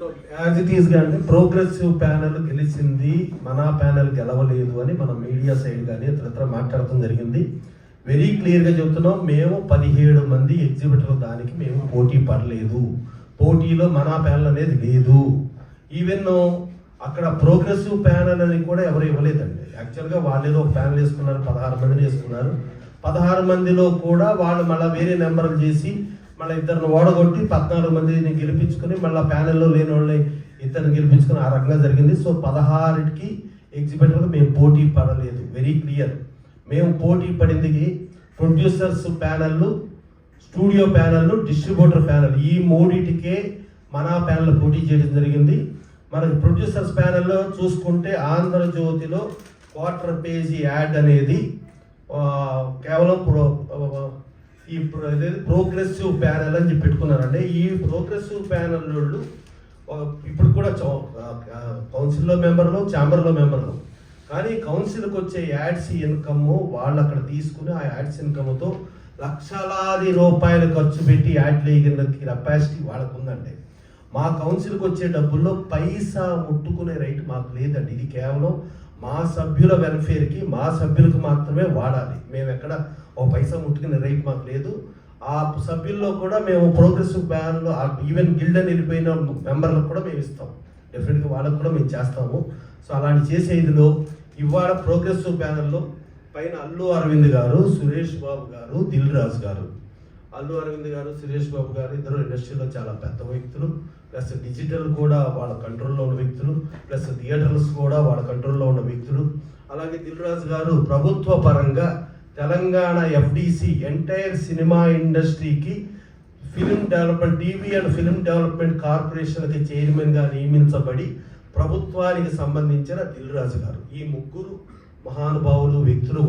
So as it is గా progressive panel గెలిచింది, మన ప్యానెల్ గెలవలేదు అని మనం మీడియా సైడ్ కానీ ఇతరత్ర మాట్లాడటం జరిగింది. వెరీ క్లియర్గా చెప్తున్నాం, మేము 17 మంది ఎగ్జిబిటర్ దానికి మేము పోటీ పడలేదు. పోటీలో మన ప్యానెల్ అనేది లేదు. ఈవెన్ అక్కడ ప్రోగ్రెసివ్ ప్యానెల్ అని కూడా ఎవరు ఇవ్వలేదండి. యాక్చువల్గా వాళ్ళు ఏదో ఒక ప్యానెల్ వేసుకున్నారు, 16 మందిని వేసుకున్నారు. 16 మందిలో కూడా వాళ్ళు మళ్ళీ వేరే నెంబర్లు చేసి మళ్ళీ ఇద్దరిని ఓడగొట్టి 14 మందిని గెలిపించుకుని మళ్ళీ ప్యానెల్లో లేని వాళ్ళని ఇద్దరిని గెలిపించుకుని ఆ రకంగా జరిగింది. సో 16కి ఎగ్జిబిటర్కి మేము పోటీ పడలేదు. Very clear. మేము పోటీ పడింది producers panel, studio panel, distributor panel, ఈ మూడింటికే మన ప్యానెల్ పోటీ చేయడం జరిగింది. మనకి ప్రొడ్యూసర్స్ ప్యానెల్లో చూసుకుంటే ఆంధ్రజ్యోతిలో క్వార్టర్ పేజీ యాడ్ అనేది కేవలం ఈ ప్రోగ్రెసివ్ ప్యానెల్ అని చెప్పి పెట్టుకున్నారండి. ఈ ప్రోగ్రెసివ్ ప్యానెల్ వాళ్ళు ఇప్పుడు కూడా కౌన్సిల్లో మెంబర్లు, ఛాంబర్లో మెంబర్లు, కానీ కౌన్సిల్కి వచ్చే యాడ్స్ ఇన్కమ్ వాళ్ళు అక్కడ తీసుకుని ఆ యాడ్స్ ఇన్కమ్తో లక్షలాది రూపాయలు ఖర్చు పెట్టి యాడ్లు వేయగల కెపాసిటీ వాళ్ళకు ఉందండి. మా కౌన్సిల్కి వచ్చే డబ్బుల్లో పైసా ముట్టుకునే రైట్ మాకు లేదండి. ఇది కేవలం మా సభ్యుల వెల్ఫేర్కి, మా సభ్యులకు మాత్రమే వాడాలి. మేము ఎక్కడ ఒక పైసా ముట్టుకునే రైట్ మాకు లేదు. ఆ సభ్యుల్లో కూడా మేము ప్రోగ్రెసివ్ ప్యానెల్లో ఈవెన్ గిల్డ్ అని వెళ్ళిపోయిన మెంబర్లకు కూడా మేము ఇస్తాం. డెఫినెట్గా వాళ్ళకు కూడా మేము చేస్తాము. సో అలాంటి చేసే ఇదిలో ఇవాళ ప్రోగ్రెసివ్ ప్యానెల్లో పైన అల్లు అరవింద్ గారు, సురేష్ బాబు గారు, దిల్ రాజు గారు. అల్లు అరవింద్ గారు, సురేష్ బాబు గారు ఇద్దరు ఇండస్ట్రీలో చాలా పెద్ద వ్యక్తులు, ప్లస్ డిజిటల్ కూడా వాళ్ళ కంట్రోల్లో ఉన్న వ్యక్తులు, ప్లస్ థియేటర్స్ కూడా వాళ్ళ కంట్రోల్లో ఉన్న వ్యక్తులు. అలాగే దిల్ రాజు గారు ప్రభుత్వ పరంగా తెలంగాణ ఎఫ్డిసి ఎంటైర్ సినిమా ఇండస్ట్రీకి film development, TV and film development కార్పొరేషన్కి చైర్మన్గా నియమించబడి ప్రభుత్వానికి సంబంధించిన దిల్ రాజు గారు. ఈ ముగ్గురు మహానుభావులు వ్యక్తులు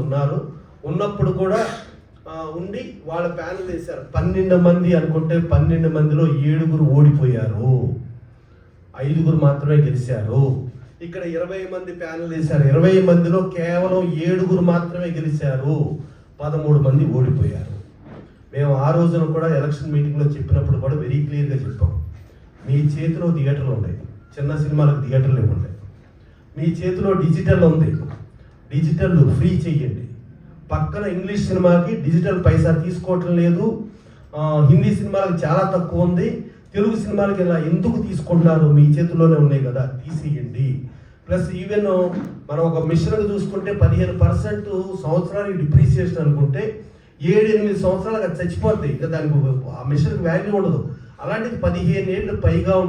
ఉన్నప్పుడు కూడా ఉండి వాళ్ళ ప్యానెల్ వేశారు. 12 మంది అనుకుంటే 12 మందిలో 7 ఓడిపోయారు, 5 మాత్రమే గెలిచారు. ఇక్కడ 20 మంది ప్యానెల్ వేశారు, 20 మందిలో కేవలం 7 మాత్రమే గెలిచారు, 13 మంది ఓడిపోయారు. మేము ఆ రోజున కూడా ఎలక్షన్ మీటింగ్లో చెప్పినప్పుడు కూడా వెరీ క్లియర్గా చెప్పాం, మీ చేతిలో థియేటర్లు ఉన్నాయి, చిన్న సినిమాలకు థియేటర్లు ఉన్నాయి, మీ చేతిలో డిజిటల్ ఉంది, డిజిటల్ ఫ్రీ చెయ్యండి. పక్కన ఇంగ్లీష్ సినిమాకి డిజిటల్ పైసా తీసుకోవటం లేదు, హిందీ సినిమాలకు చాలా తక్కువ ఉంది, తెలుగు సినిమాలకి ఇలా ఎందుకు తీసుకుంటున్నారు, మీ చేతుల్లోనే ఉన్నాయి కదా, తీసేయండి. ప్లస్ ఈవెన్ మనం ఒక మిషన్ చూసుకుంటే 15% సంవత్సరానికి డిప్రిసియేషన్ అనుకుంటే 7-8 సంవత్సరాలకు అది చచ్చిపోద్ది. ఇంకా దానికి ఆ మిషన్కి వాల్యూ ఉండదు. అలాంటిది 15 ఏళ్ళు పైగా